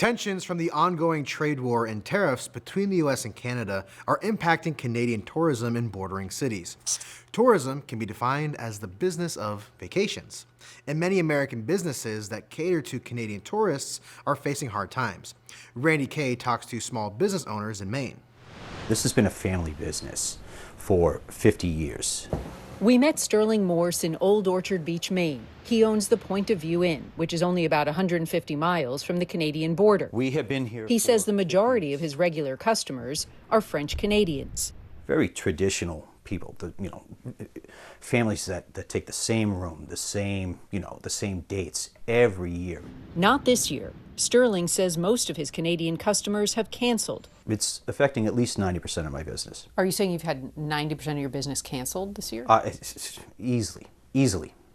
Tensions from the ongoing trade war and tariffs between the U.S. and Canada are impacting Canadian tourism in bordering cities. Tourism can be defined as the business of vacations, and many American businesses that cater to Canadian tourists are facing hard times. Randy Kay talks to small business owners in Maine. This has been a family business for 50 years. We met Sterling Morse in Old Orchard Beach, Maine. He owns the Point of View Inn, which is only about 150 miles from the Canadian border. We have been here. He says the majority of his regular customers are French Canadians. Very traditional people, families that take the same room, the same dates every year. Not this year. Sterling says most of his Canadian customers have canceled. It's affecting at least 90% of my business. Are you saying you've had 90% of your business canceled this year? Easily.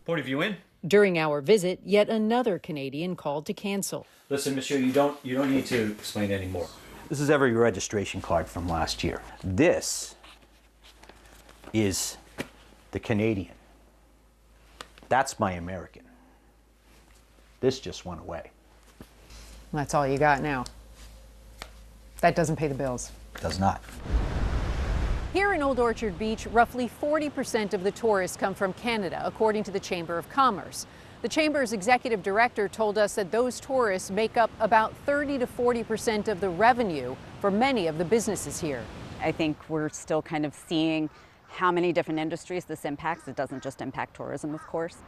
Point of View Inn? During our visit, yet another Canadian called to cancel. Listen, monsieur, you don't need to explain anymore. This is every registration card from last year. This is the Canadian. That's my American. This just went away. That's all you got now. That doesn't pay the bills. Does not. Here in Old Orchard Beach, roughly 40% of the tourists come from Canada, according to the Chamber of Commerce. The Chamber's executive director told us that those tourists make up about 30 to 40% of the revenue for many of the businesses here. I think we're still kind of seeing how many different industries this impacts. It doesn't just impact tourism, of course.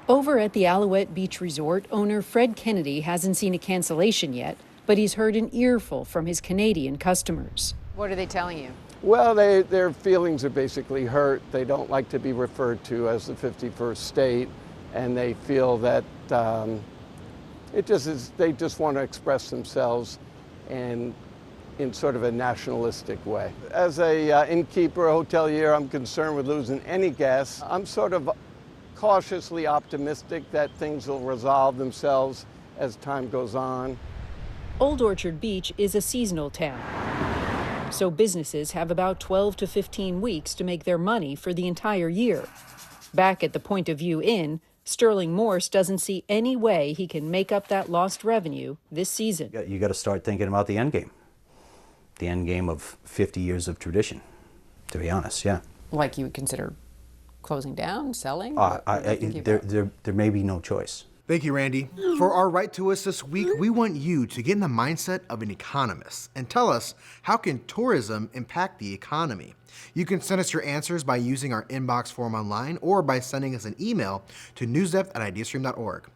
Over at the Alouette Beach Resort, owner Fred Kennedy hasn't seen a cancellation yet, but he's heard an earful from his Canadian customers. What are they telling you? Well, their feelings are basically hurt. They don't like to be referred to as the 51st state, and they feel that they just want to express themselves in sort of a nationalistic way. As a innkeeper, a hotelier, I'm concerned with losing any guests. I'm sort of cautiously optimistic that things will resolve themselves as time goes on. Old Orchard Beach is a seasonal town, so businesses have about 12 to 15 weeks to make their money for the entire year. Back at the Point of View Inn, Sterling Morse doesn't see any way he can make up that lost revenue this season. You got to start thinking about the end game. The end game of 50 years of tradition, to be honest, yeah. Like you would consider closing down, selling? There may be no choice. Thank you, Randy. For our Right to Us this week, we want you to get in the mindset of an economist and tell us, how can tourism impact the economy? You can send us your answers by using our inbox form online or by sending us an email to newsdepth@ideastream.org.